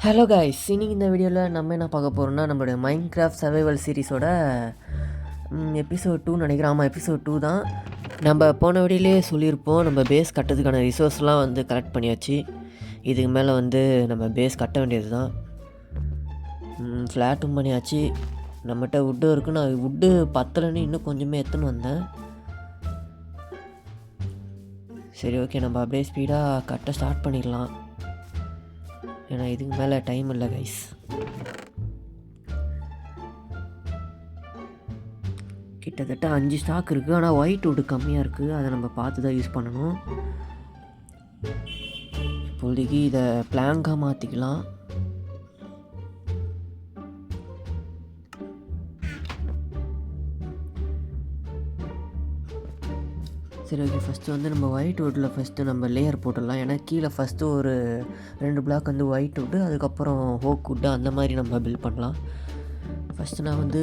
Hello guys, இன்னைக்கு இந்த வீடியோவில் நம்ம என்ன பார்க்க போகிறோம்னா நம்மளுடைய மைன்கிராஃப்ட் சர்வைவல் சீரிஸோட எபிசோட் 2 நினைக்கிறேன். ஆமாம், எபிசோட் 2 தான். நம்ம போன வீடியோலேயே சொல்லியிருப்போம், நம்ம பேஸ் கட்டுறதுக்கான ரிசோர்ஸ்லாம் கலெக்ட் பண்ணியாச்சு. இதுக்கு மேலே நம்ம பேஸ் கட்ட வேண்டியது தான். ஃப்ளாட்டும் பண்ணியாச்சு. நம்மகிட்ட வுட்டும் இருக்குது. நான் வுட்டு பத்தலைன்னு இன்னும் கொஞ்சமே எடுத்துன்னு வந்தேன். சரி, ஓகே, நம்ம அப்படியே ஸ்பீடாக கட்ட ஸ்டார்ட் பண்ணிடலாம். ஏன்னா இதுக்கு மேலே டைம் இல்லை கைஸ். கிட்டத்தட்ட 5 ஸ்டாக் இருக்குது. ஆனால் ஒயிட் வுட் கம்மியாக இருக்குது. அதை நம்ம பார்த்து தான் யூஸ் பண்ணணும். இப்போதைக்கு இதை பிளாங்காக மாற்றிக்கலாம். சரி, ஓகே, ஃபஸ்ட்டு நம்ம ஒயிட் வுட்டில் ஃபஸ்ட்டு நம்ம லேயர் போட்டுடலாம். ஏன்னா கீழே ஃபஸ்ட்டு ஒரு 2 பிளாக் ஒயிட் வுட்டு, அதுக்கப்புறம் ஹோக் வுட்டு, அந்த மாதிரி நம்ம பில்ட் பண்ணலாம். ஃபஸ்ட்டு நான்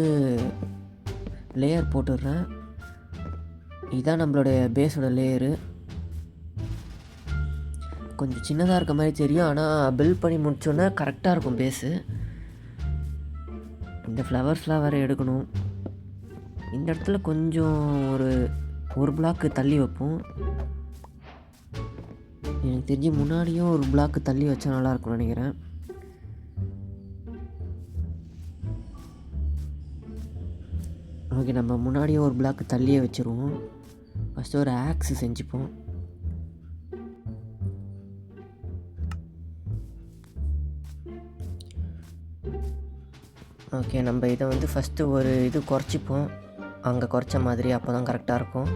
லேயர் போட்டுடுறேன். இதுதான் நம்மளுடைய பேஸோட லேயரு. கொஞ்சம் சின்னதாக இருக்க மாதிரி தெரியும், ஆனால் பில்ட் பண்ணி முடிச்சோன்னே கரெக்டாக இருக்கும் பேஸு. இந்த ஃப்ளவர்ஸ்லாம் வேறு எடுக்கணும். இந்த இடத்துல கொஞ்சம் ஒரு பிளாக்கு தள்ளி வைப்போம். எனக்கு தெரிஞ்சு முன்னாடியும் ஒரு பிளாக்கு தள்ளி வச்சா நல்லாயிருக்கும்னு நினைக்கிறேன். ஓகே, நம்ம முன்னாடியே ஒரு பிளாக்கு தள்ளியே வச்சுருவோம். ஃபஸ்ட்டு ஒரு ஆக்ஸு செஞ்சுப்போம். ஓகே, நம்ம இதை ஃபஸ்ட்டு ஒரு குறைச்சிப்போம். அங்கே குறைச்ச மாதிரி, அப்போ தான் கரெக்டாக இருக்கும்.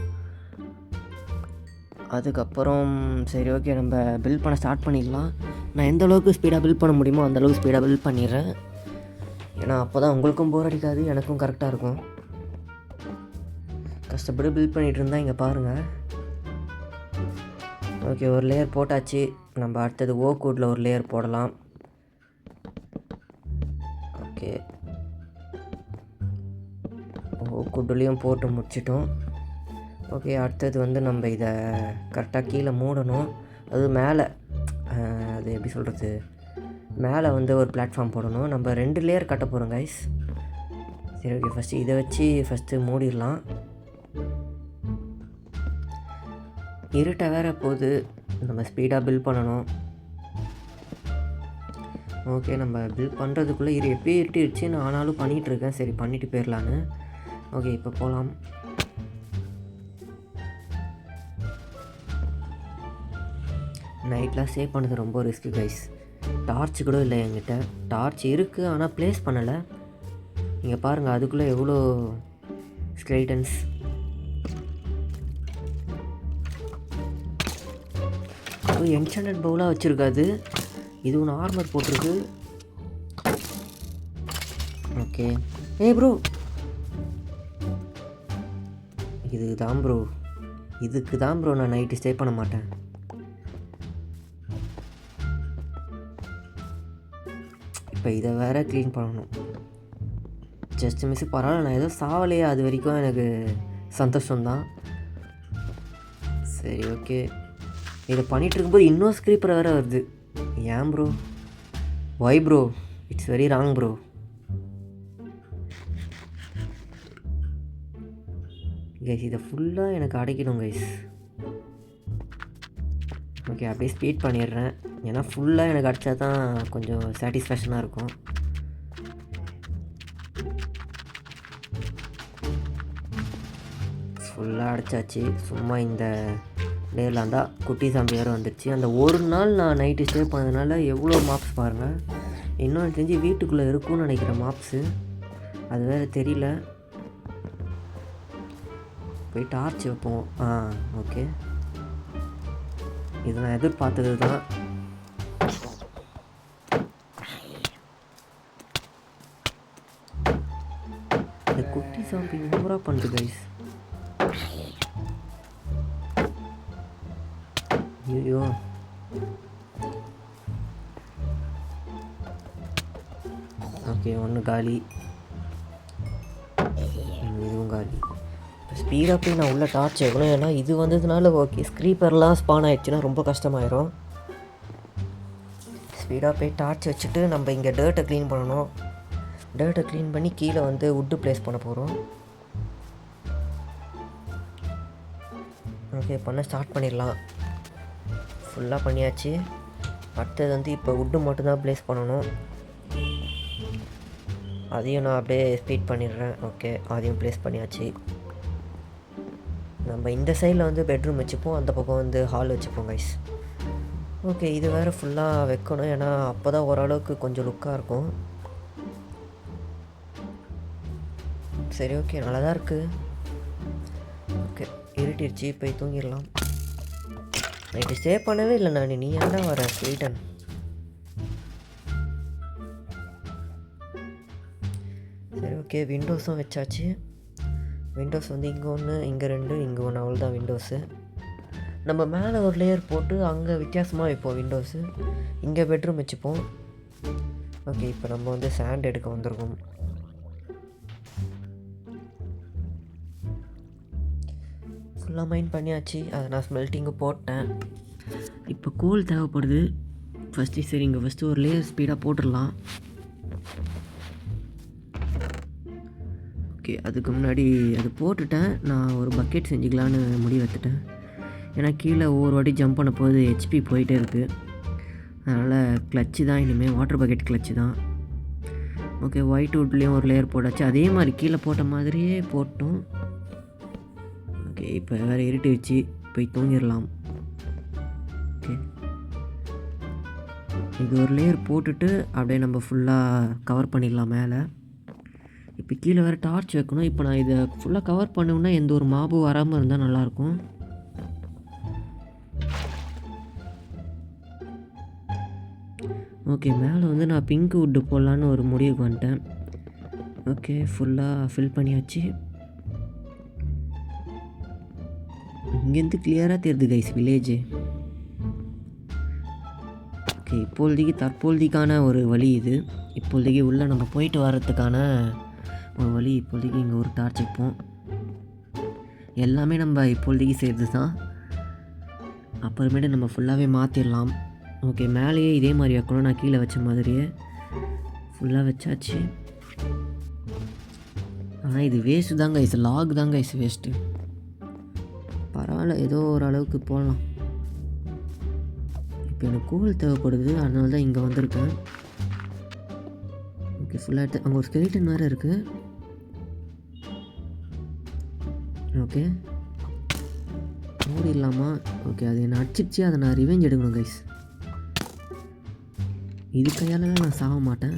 அதுக்கப்புறம் சரி, ஓகே, நம்ம பில்ட் பண்ண ஸ்டார்ட் பண்ணிடலாம். நான் எந்த அளவுக்கு ஸ்பீடாக பில்ட் பண்ண முடியுமோ அந்தளவுக்கு ஸ்பீடாக பில்ட் பண்ணிடுறேன். ஏன்னா அப்போ தான் உங்களுக்கும் போர் அடிக்காது, எனக்கும் கரெக்டாக இருக்கும். கஷ்டப்பட்டு பில்ட் பண்ணிகிட்டு இருந்தால் இங்கே பாருங்கள். ஓகே, ஒரு லேயர் போட்டாச்சு. நம்ம அடுத்தது ஓக் வுட்டில் ஒரு லேயர் போடலாம். ஓகே, குட்டுலேயும் போட்டு முடிச்சிட்டோம். ஓகே, அடுத்தது நம்ம இதை கரெக்டாக கீழே மூடணும். அது மேலே அது எப்படி சொல்கிறது, மேலே ஒரு பிளாட்ஃபார்ம் போடணும். நம்ம 2 லேயர் கட்ட போகிறோம் கைஸ். சரி, ஓகே, ஃபஸ்ட்டு இதை வச்சு ஃபஸ்ட்டு மூடிடலாம். இருட்ட வேற போகுது, நம்ம ஸ்பீடாக பில்ட் பண்ணணும். ஓகே, நம்ம பில்ட் பண்ணுறதுக்குள்ளே எப்படி இருட்டிடுச்சு. நான் ஆனாலும் பண்ணிகிட்ருக்கேன். சரி, பண்ணிவிட்டு போயிடலான்னு. ஓகே, இப்போ போகலாம். நைட்லாம் சேவ் பண்ணது ரொம்ப ரிஸ்க்கு கைஸ். டார்ச் கூட இல்லை என்கிட்ட. டார்ச் இருக்குது, ஆனால் ப்ளேஸ் பண்ணலை. நீங்கள் பாருங்கள், அதுக்குள்ளே எவ்வளோ ஸ்கெலிட்டன்ஸ். என்சாண்டட் பவுலாக வச்சுருக்காது. இது ஒன்று ஆர்மர் போட்டிருக்கு. ஓகே, ப்ரோ, இதுக்கு தான் ப்ரோ நான் நைட்டு ஸ்டே பண்ண மாட்டேன். இப்போ இதை வேறு க்ளீன் பண்ணணும். ஜஸ்ட் மிஸ், பரவாயில்ல, நான் ஏதோ சாவலையே, அது வரைக்கும் எனக்கு சந்தோஷம்தான். சரி, ஓகே, இதை பண்ணிகிட்டு இருக்கும்போது இன்னும் ஸ்க்ரீப்பர் வேறு வருது. ஏன் bro, why bro, it's very wrong bro. Guys, இதை ஃபுல்லாக எனக்கு அடைக்கணும் கைஸ். ஓகே, அப்படியே ஸ்பீட் பண்ணிடுறேன். ஏன்னா ஃபுல்லாக எனக்கு அடித்தா தான் கொஞ்சம் சாட்டிஸ்ஃபேக்ஷனாக இருக்கும். ஃபுல்லாக அடைச்சாச்சு. சும்மா இந்த லேயரில் இருந்தால் குட்டி சாம்பி வேறு வந்துடுச்சு. அந்த ஒரு நாள் நான் நைட்டு ஸ்டே பண்ணதுனால எவ்வளோ மாப்ஸ் பாருங்கள். இன்னும் தெரிஞ்சு வீட்டுக்குள்ளே இருக்கும்னு நினைக்கிறேன் மாப்ஸு. அது வேறு தெரியல. போய் டார்ச் வைப்போம். ஓகே, இது நான் எதிர்பார்த்தது தான். இந்த குட்டி சாம்பி ஓவராக பண்ணுது கைஸ். ஐயோ, ஓகே, ஒன்று காலி, இதுவும் காலி. ஸ்பீடாக போய் நான் உள்ள டார்ச் ஆகணும். ஏன்னா இது வந்ததுனால ஓகே, ஸ்க்ரீப்பர்லாம் ஸ்பான் ஆகிடுச்சுன்னா ரொம்ப கஷ்டமாயிரும். ஸ்பீடாக போய் டார்ச் வச்சுட்டு நம்ம இங்கே டர்ட்டை க்ளீன் பண்ணணும். டர்ட்டை க்ளீன் பண்ணி கீழே வந்து வுட்டு ப்ளேஸ் பண்ண போகிறோம். ஓகே, பண்ண ஸ்டார்ட் பண்ணிடலாம். ஃபுல்லாக பண்ணியாச்சு. அடுத்தது வந்து இப்போ வுட்டு மட்டும்தான் ப்ளேஸ் பண்ணணும். அதையும் நான் அப்படியே ஸ்பீட் பண்ணிடுறேன். ஓகே, அதையும் ப்ளேஸ் பண்ணியாச்சு. நம்ம இந்த சைடில் வந்து பெட்ரூம் வச்சுப்போம், அந்த பக்கம் வந்து ஹால் வச்சுப்போம் கைஸ். ஓகே, இது வேறு ஃபுல்லாக வைக்கணும், ஏன்னா அப்போ தான் ஓரளவுக்கு கொஞ்சம் லுக்காக இருக்கும். சரி, ஓகே, நல்லா தான் இருக்குது. ஓகே, இருட்டிடுச்சு, போய் தூங்கிடலாம். நைட்டு ஸ்டே பண்ணவே இல்லை நான். நீ ஏன்டா வர ஸ்வீட்டன்? சரி, ஓகே, விண்டோஸும் வச்சாச்சு. விண்டோஸ் வந்து இங்கே ஒன்று, இங்கே 2, இங்கே ஒன்று, அவ்வளோதான் விண்டோஸு. நம்ம மேலே ஒரு லேயர் போட்டு அங்கே வித்தியாசமாக வைப்போம் விண்டோஸு. இங்கே பெட்ரூம் வச்சுப்போம். ஓகே, இப்போ நம்ம வந்து சாண்ட் எடுக்க வந்திருக்கோம். ஃபுல்லாக மைண்ட் பண்ணியாச்சு. அதை நான் ஸ்மெல்ட்டிங்கு போட்டேன். இப்போ கோல் தேவைப்படுது ஃபஸ்ட்டு. சரி, இங்கே ஃபஸ்ட்டு ஒரு லேயர் ஸ்பீடாக போட்டுடலாம். ஓகே, அதுக்கு முன்னாடி அது போட்டுட்டேன். நான் ஒரு பக்கெட் செஞ்சுக்கலான்னு முடிவு எடுத்துட்டேன். ஏன்னா கீழே ஒவ்வொரு வாட்டி ஜம்ப் பண்ண போது ஹெச்பி போயிட்டே இருக்குது. அதனால் கிளச்சு தான் இனிமேல், வாட்டர் பக்கெட் கிளச்சு தான். ஓகே, ஒயிட் வுட்லேயும் ஒரு லேயர் போட்டாச்சு. அதே மாதிரி கீழே போட்ட மாதிரியே போட்டோம். ஓகே, இப்போ வேறு இருட்டிடுச்சு, போய் தூங்கிடலாம். ஓகே, இது ஒரு லேயர் போட்டுட்டு அப்படியே நம்ம ஃபுல்லாக கவர் பண்ணிடலாம் மேலே. இப்போ கீழே வேறு டார்ச் வைக்கணும். இப்போ நான் இதை ஃபுல்லாக கவர் பண்ணோம்னா எந்த ஒரு மாபும் வராமல் இருந்தால் நல்லாயிருக்கும். ஓகே, மேலே வந்து நான் பிங்க் வுட்டு போடலான்னு ஒரு முடிவுக்கு வந்துட்டேன். ஓகே, ஃபுல்லாக ஃபில் பண்ணியாச்சு. இங்கேருந்து கிளியராக தெரியுது கைஸ் வில்லேஜு. ஓகே, தற்போதைக்கான ஒரு வழி இது. இப்போதைக்கு உள்ளே நம்ம போயிட்டு வர்றதுக்கான ஒரு வழி. இப்போதைக்கு இங்கே ஒரு டார்ச் வைப்போம். எல்லாமே நம்ம இப்போதைக்கு செய்கிறது தான். அப்புறமேட்டு நம்ம ஃபுல்லாகவே மாற்றிடலாம். ஓகே, மேலேயே இதே மாதிரி வைக்கணும். நான் கீழே வச்ச மாதிரியே ஃபுல்லாக வச்சாச்சு. ஆனால் இது வேஸ்ட்டு தாங்க கைஸ், லாக் தாங்க கைஸ் வேஸ்ட்டு. பரவாயில்ல, ஏதோ ஒரு அளவுக்கு போடலாம். இப்போ எனக்கு கோல் தேவைப்படுது, அதனால தான் இங்கே வந்திருக்கேன். ஓகே, ஃபுல்லாக எடுத்து அங்கே ஒரு ஸ்கெலிட்டன் வேறு இருக்குது. ஓகே, ஓடிடலாமா? ஓகே, அது என்னை அடிச்சிச்சு, அதை நான் ரிவெஞ்ச் எடுக்கணும் கைஸ். இது கையால் தான் நான் சாக மாட்டேன்.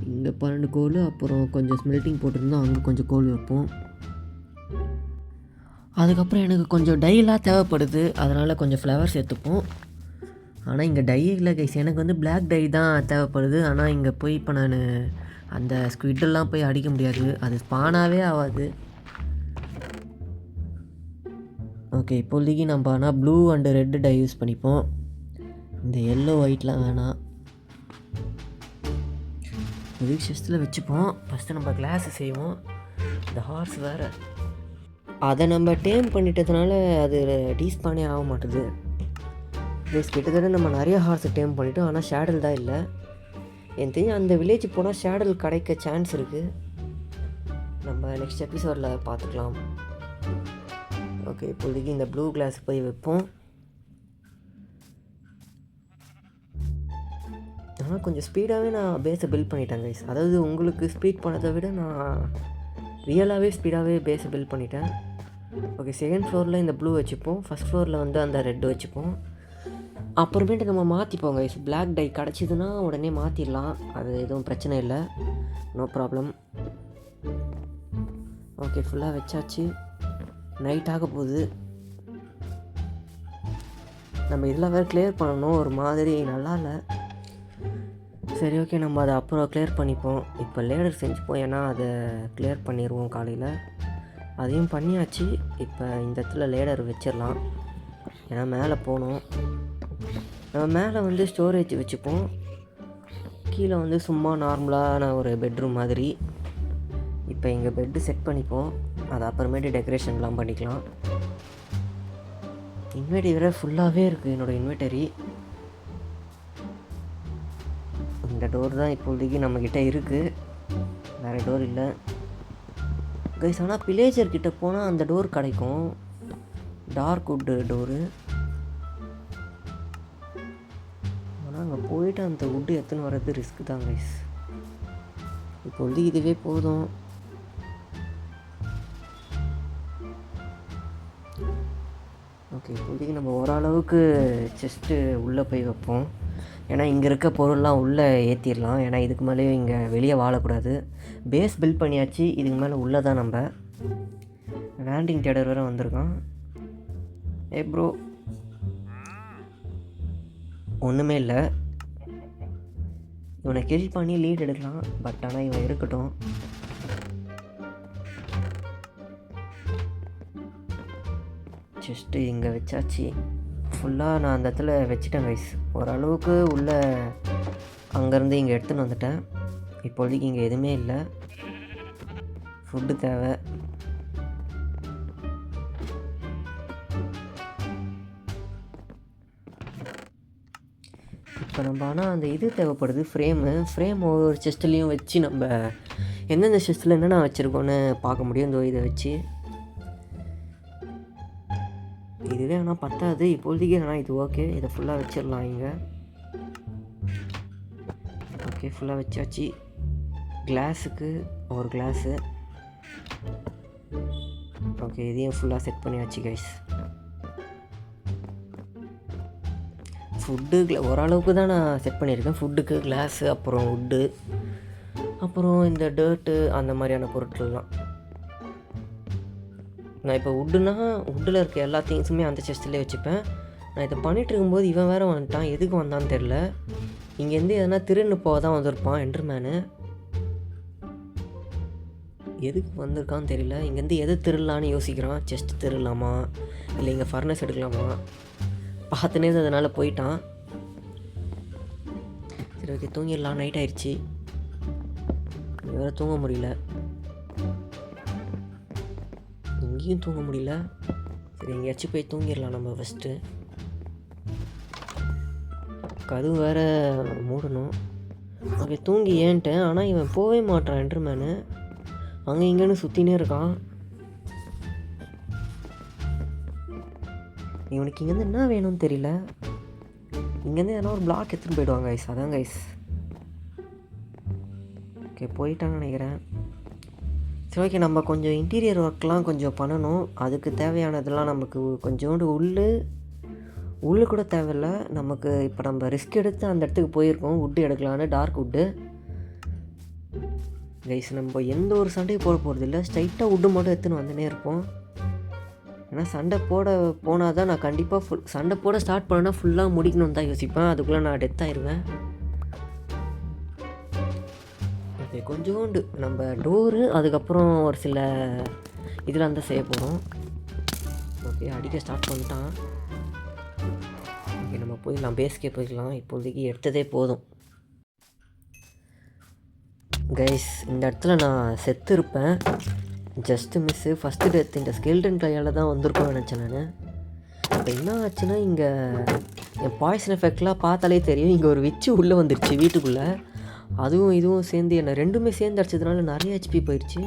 இங்கே 12 கோல், அப்புறம் கொஞ்சம் ஸ்மெல்ட்டிங் போட்டிருந்தோம், அங்கே கொஞ்சம் கோல் வைப்போம். அதுக்கப்புறம் எனக்கு கொஞ்சம் டைலாம் தேவைப்படுது, அதனால் கொஞ்சம் ஃப்ளவர்ஸ் எடுத்துப்போம். ஆனால் இங்கே டை இல்லை கைஸ், எனக்கு வந்து பிளாக் டை தான் தேவைப்படுது. ஆனால் இங்கே போய் இப்போ நான் அந்த ஸ்குவிட்டெல்லாம் போய் அடிக்க முடியாது, அது ஸ்பானாகவே ஆகாது. ஓகே, இப்போதைக்கு நம்ம ஆனால் blue and red tie use பண்ணிப்போம். இந்த எல்லோ ஒயிட்லாம் வேணாம். ஒரு செஸ்ட்டில் வச்சுப்போம். ஃபஸ்ட்டு நம்ம கிளாஸு செய்வோம். இந்த ஹார்ஸ் வேறு, அதை நம்ம டேம் பண்ணிட்டதுனால அது டீஸ்பானே ஆக மாட்டுது. ப்ளஸ் கிட்டத்தட்ட நம்ம நிறைய ஹார்ஸை டேம் பண்ணிட்டோம், ஆனால் ஷேடல் தான் இல்லை. எனக்கு தெரிஞ்சு அந்த வில்லேஜ் போனால் ஷேடல் கிடைக்க சான்ஸ் இருக்குது. நம்ம நெக்ஸ்ட் எபிசோடில் பார்த்துக்கலாம். ஓகே, இப்போதைக்கு இந்த ப்ளூ கிளாஸ் போய் வைப்போம். ஆனால் கொஞ்சம் ஸ்பீடாகவே நான் பேஸை பில்ட் பண்ணிட்டேன் கைஸ். அதாவது உங்களுக்கு ஸ்பீட் பண்ணதை விட நான் ரியலாகவே ஸ்பீடாகவே பேஸை பில்ட் பண்ணிட்டேன். ஓகே, செகண்ட் ஃப்ளோரில் இந்த ப்ளூ வச்சுப்போம், ஃபஸ்ட் ஃப்ளோரில் வந்து அந்த ரெட் வச்சுப்போம். அப்புறமேட்டு நம்ம மாற்றிப்போம் கைஸ். பிளாக் டை கிடச்சிதுன்னா உடனே மாற்றிடலாம், அது எதுவும் பிரச்சனை இல்லை, நோ ப்ராப்ளம். ஓகே, ஃபுல்லாக வச்சாச்சு. நைட் ஆக போகுது. நம்ம இதெல்லாம் வேறு கிளியர் பண்ணணும், ஒரு மாதிரி நல்லா இல்லை. சரி, ஓகே, நம்ம அதை அப்புறம் கிளியர் பண்ணிப்போம். இப்போ லேடர் செஞ்சுப்போம், ஏன்னா அதை கிளியர் பண்ணிடுவோம் காலையில். அதையும் பண்ணியாச்சு. இப்போ இந்த இடத்துல லேடர் வச்சிடலாம், ஏன்னா மேலே போகணும். நம்ம மேலே வந்து ஸ்டோரேஜ் வச்சுப்போம், கீழே வந்து சும்மா நார்மலான ஒரு பெட்ரூம் மாதிரி. இப்போ இங்கே பெட்டு செட் பண்ணிப்போம். அது அப்புறமேட்டு டெக்கரேஷன்லாம் பண்ணிக்கலாம். இன்வெர்டரி வேறு ஃபுல்லாகவே இருக்குது என்னோடய இன்வெர்டரி. இந்த டோர் தான் இப்போதைக்கு நம்மக்கிட்ட இருக்குது, வேறு டோர் இல்லை கைஸ். ஆனால் பிளேஜர்கிட்ட போனால் அந்த டோர் கிடைக்கும், டார்க் வுட்டு டோரு. ஆனால் அங்கே போயிட்டு அந்த வுட்டு எடுத்துன்னு வர்றது ரிஸ்க்கு தான் கைஸ். இப்போதைக்கு இதுவே போதும். ஓகே, இப்போதைக்கு நம்ம ஓரளவுக்கு செஸ்ட்டு உள்ளே போய் வைப்போம். ஏன்னா இங்கே இருக்க பொருள்லாம் உள்ளே ஏற்றிடலாம். ஏன்னா இதுக்கு மேலேயும் இங்கே வெளியே வாழக்கூடாது. பேஸ் பில்ட் பண்ணியாச்சு, இதுக்கு மேலே உள்ளே தான் நம்ம. லேண்டிங் தேடர் வேறு வந்திருக்கான். ப்ரோ ஒன்றுமே இல்லை, இவனை கில் பண்ணி லீட் எடுக்கலாம். பட் ஆனால் இவன் இருக்கட்டும். ஜஸ்ட்டு இங்கே வச்சாச்சு. ஃபுல்லாக நான் அந்த இடத்துல வச்சுட்டேன் கைஸ். ஓரளவுக்கு உள்ளே அங்கேருந்து இங்கே எடுத்துன்னு வந்துட்டேன். இப்போதைக்கு இங்கே எதுவுமே இல்லை. ஃபுட்டு தேவை. இப்போ நம்ம ஆனால் அந்த இது தேவைப்படுது, ஃப்ரேம் ஒவ்வொரு செஸ்ட்லேயும் வச்சு நம்ம எந்தெந்த செஸ்ட்டில் என்னென்ன வச்சுருக்கோன்னு பார்க்க முடியும். இந்த இதை வச்சு இதுவே ஆனால் பத்தாது இப்போதைக்கு. ஆனால் இது ஓகே, இதை ஃபுல்லாக வச்சிடலாம் இங்கே. ஓகே, ஃபுல்லாக வச்சாச்சு. கிளாஸுக்கு ஒரு கிளாஸு. ஓகே, இதையும் ஃபுல்லாக செட் பண்ணியாச்சு கைஸ். ஃபுட்டு ஓரளவுக்கு தான் நான் செட் பண்ணியிருக்கேன். ஃபுட்டுக்கு கிளாஸு, அப்புறம் வுட்டு, அப்புறம் இந்த டர்ட்டு, அந்த மாதிரியான பொருட்கள்லாம். நான் இப்போ வுட்டில் இருக்க எல்லா திங்ஸுமே அந்த செஸ்ட்லேயே வச்சுப்பேன். நான் இதை பண்ணிகிட்டு இருக்கும்போது இவன் வேறு வந்துட்டான். எதுக்கு வந்தான்னு தெரில. இங்கேருந்து எதனா திருன்னு போக தான் வந்திருப்பான் என்டர்மேனு. எதுக்கு வந்திருக்கான்னு தெரியல. இங்கேருந்து எது திருடலான்னு யோசிக்கிறான். செஸ்ட் திருடலாமா இல்லை இங்கே ஃபர்னஸ் எடுக்கலாமா பார்த்துனே அதனால் போயிட்டான். சரி ஓகே, தூங்கிடலாம். நைட் ஆயிடுச்சு, வேறு தூங்க முடியல, இங்கேயும் தூங்க முடியல. சரி எங்கேயாச்சும் போய் தூங்கிடலாம் நம்ம ஃபஸ்ட்டு. கதவு வேறு மூடணும். ஓகே, தூங்கி ஏன்ட்டேன். ஆனால் இவன் போகவே மாட்டான் என்டர்மேனு. அங்கே இங்கேன்னு சுற்றினே இருக்கான். இவனுக்கு இங்கேருந்து என்ன வேணும்னு தெரியல. இங்கேருந்து எதனா ஒரு பிளாக் எடுத்துன்னு போயிடுவாங்க கைஸ். அதான் கைஸ். ஓகே, போயிட்டான்னு நினைக்கிறேன். சரி ஓகே, நம்ம கொஞ்சம் இன்டீரியர் ஒர்க்லாம் கொஞ்சம் பண்ணணும். அதுக்கு தேவையானதெல்லாம் நமக்கு கொஞ்சோண்டு உள்ளு கூட தேவையில்லை நமக்கு. இப்போ நம்ம ரிஸ்க் எடுத்து அந்த இடத்துக்கு போயிருக்கோம் வுட்டு எடுக்கலான்னு, டார்க் வுட்டு கைஸ். நம்ம எந்த ஒரு சண்டையும் போட போகிறது இல்லை, ஸ்ட்ரைட்டாக வுட்டு மட்டும் எடுத்துன்னு வந்துனே இருப்போம். ஏன்னா சண்டை போனால் தான் நான் கண்டிப்பாக சண்டை போட ஸ்டார்ட் பண்ணேன்னா ஃபுல்லாக முடிக்கணும்னு தான் யோசிப்பேன். அதுக்குள்ளே நான் டெத் ஆயிடுவேன். ஓகே, கொஞ்சோண்டு நம்ம டோரு, அதுக்கப்புறம் ஒரு சில இதெல்லாம் தான் செய்ய போகிறோம். ஓகே, அடிக்க ஸ்டார்ட் பண்ணிட்டான். ஓகே, நம்ம போயிடலாம், பேஸ்கே போயிடலாம். இப்போதைக்கு எடுத்ததே போதும் கைஸ். இந்த இடத்துல நான் செத்து இருப்பேன், ஜஸ்ட்டு மிஸ்ஸு. ஃபஸ்ட்டு டெத் இந்த ஸ்கெல்டன் கையால் தான் வந்திருக்கோம்னு நினச்சேன் நான். இப்போ என்ன ஆச்சுன்னா, இங்கே என் பாய்சன் எஃபெக்ட்லாம் பார்த்தாலே தெரியும். இங்கே ஒரு விச்சு உள்ளே வந்துருச்சு வீட்டுக்குள்ளே. அதுவும் இதுவும் சேர்ந்து என்னை ரெண்டுமே சேர்ந்து அடிச்சதுனால நிறைய ஹெச்பி போயிடுச்சு.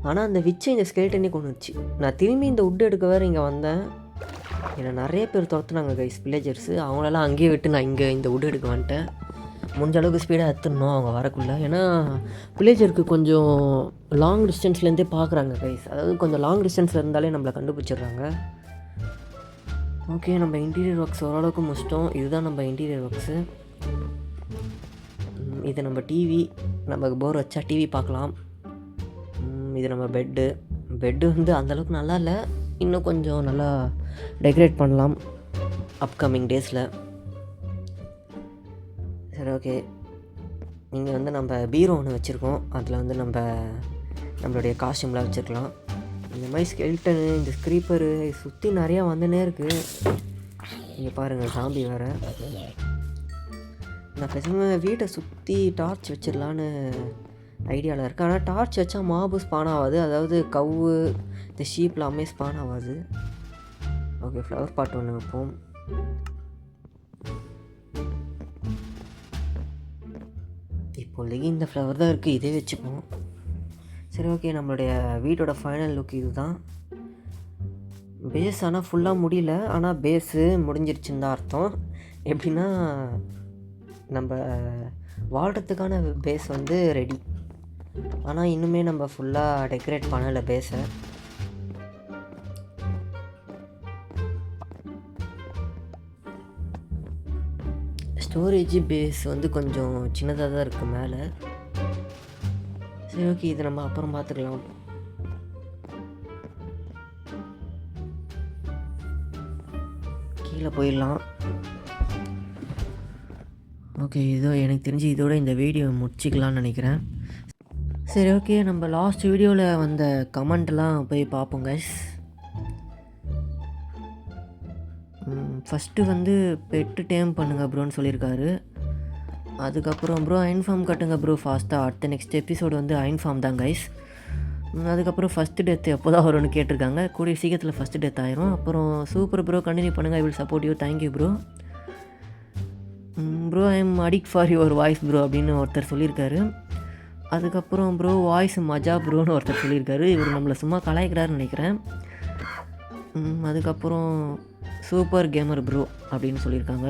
ஆனால் அந்த விச்சை இந்த ஸ்கெல்டனே கொண்டு வந்துச்சு. நான் திரும்பி இந்த வுட் எடுக்க வேறு இங்கே வந்தேன். என்னை நிறைய பேர் துரத்துனாங்க கைஸ், வில்லேஜர்ஸு. அவங்களெல்லாம் அங்கேயே விட்டு நான் இங்கே இந்த வுட் எடுக்க வந்துட்டேன். முடிஞ்ச அளவுக்கு ஸ்பீடாக எடுத்துடணும் அவங்க வரக்குள்ளே. ஏன்னா வில்லேஜருக்கு கொஞ்சம் லாங் டிஸ்டன்ஸ்லேருந்தே பார்க்குறாங்க கைஸ். அதாவது கொஞ்சம் லாங் டிஸ்டன்ஸில் இருந்தாலே நம்மளை கண்டுபிடிச்சிடுறாங்க. ஓகே, நம்ம இன்டீரியர் ஒர்க்ஸ் ஓரளவுக்கு முடிச்சிட்டோம். இதுதான் நம்ம இன்டீரியர் ஒர்க்ஸு. இது நம்ம டிவி, நமக்கு போர் வச்சா டிவி பார்க்கலாம். இது நம்ம பெட்டு வந்து அந்தளவுக்கு நல்லா இல்லை, இன்னும் கொஞ்சம் நல்லா டெக்கரேட் பண்ணலாம் அப்கமிங் டேஸில். சரி ஓகே, இங்கே வந்து நம்ம பீரோ ஒன்று வச்சுருக்கோம். அதில் வந்து நம்மளுடைய காஸ்டியூம்லாம் வச்சுருக்கலாம். இந்த மாதிரி ஸ்கெல்டனு, இந்த ஸ்க்ரீப்பரு சுற்றி நிறையா வந்துன்னே இருக்குது. இங்கே பாருங்கள், சாம்பி வேறு. நான் பேசாமல் வீட்டை சுற்றி டார்ச் வச்சிடலான்னு ஐடியாவில் இருக்குது. ஆனால் டார்ச் வச்சா மாபு ஸ்பான் ஆகாது, அதாவது கவு இந்த ஷீப் எல்லாமே ஸ்பான் ஆகாது. ஓகே, ஃப்ளவர் பாட் ஒன்று வைப்போம். இப்போதைக்கு இந்த ஃப்ளவர் தான் இருக்குது, இதே வச்சுப்போம். சரி, ஓகே, நம்மளுடைய வீட்டோட ஃபைனல் லுக் இது தான். பேஸ் ஆனால் ஃபுல்லாக முடியல, ஆனால் பேஸு முடிஞ்சிருச்சுன்னு தான் அர்த்தம். எப்படின்னா நம்ம வாழ்கிறதுக்கான பேஸ் வந்து ரெடி, ஆனால் இன்னுமே நம்ம ஃபுல்லாக டெக்கரேட் பண்ணலை பேஸை. ஸ்டோரேஜ் பேஸ் வந்து கொஞ்சம் சின்னதாக தான் இருக்குது மேலே. சரி, ஓகே, இது நம்ம அப்புறம் பார்த்துக்கலாம். கீழே போயிடலாம். ஓகே, இதோ எனக்கு தெரிஞ்சு இதோட இந்த வீடியோ முடிச்சிக்கலான்னு நினைக்கிறேன். சரி, ஓகே, நம்ம லாஸ்ட் வீடியோவில் வந்த கமெண்ட்லாம் போய் பார்ப்போம் கைஸ். ஃபஸ்ட்டு வந்து பெட்டு டேம் பண்ணுங்கள் ப்ரோன்னு சொல்லியிருக்காரு. அதுக்கப்புறம் ப்ரோ அயன் ஃபார்ம் கட்டுங்க ப்ரோ ஃபாஸ்ட்டாக. அடுத்த நெக்ஸ்ட் எபிசோடு வந்து அயன் ஃபார்ம் தான் கைஸ். அதுக்கப்புறம் ஃபஸ்ட்டு டெத் எப்போ தான் வரும்னு கேட்டிருக்காங்க. கூடிய சீக்கிரத்தில் ஃபஸ்ட்டு டெத் ஆயிரும். அப்புறம் சூப்பர் ப்ரோ, கண்டினியூ பண்ணுங்கள், I will support you, thank you bro. Bro I am addict for your voice bro அப்படின்னு ஒருத்தர் சொல்லியிருக்காரு. அதுக்கப்புறம் ப்ரோ வாய்ஸ் மஜா ப்ரோன்னு ஒருத்தர் சொல்லியிருக்காரு. இவர் நம்மளை சும்மா கலாய்க்கிறாருன்னு நினைக்கிறேன். அதுக்கப்புறம் சூப்பர் கேமர் ப்ரோ அப்படின்னு சொல்லியிருக்காங்க.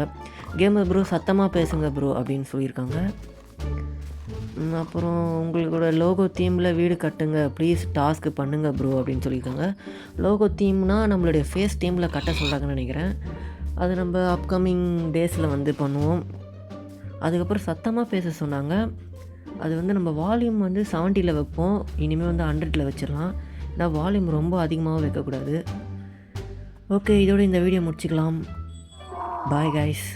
கேமர் ப்ரோ சத்தமாக பேசுங்க ப்ரோ அப்படின்னு சொல்லியிருக்காங்க. அப்புறம் உங்களோட லோகோ தீமில் வீடு கட்டுங்க ப்ளீஸ், டாஸ்க்கு பண்ணுங்க ப்ரோ அப்படின்னு சொல்லியிருக்காங்க. லோகோ தீம்னால் நம்மளுடைய ஃபேஸ் தீமில் கட்ட சொல்கிறாங்கன்னு நினைக்கிறேன். அது நம்ம அப்கமிங் டேஸில் வந்து பண்ணுவோம். அதுக்கப்புறம் சத்தமாக பேச சொன்னாங்க. அது வந்து நம்ம வால்யூம் வந்து 70 வைப்போம், இனிமேல் வந்து 100 வச்சிடலாம். ஏன்னா வால்யூம் ரொம்ப அதிகமாகவும் வைக்கக்கூடாது. ஓகே, இதோட இந்த வீடியோ முடிச்சுக்கலாம். Bye guys.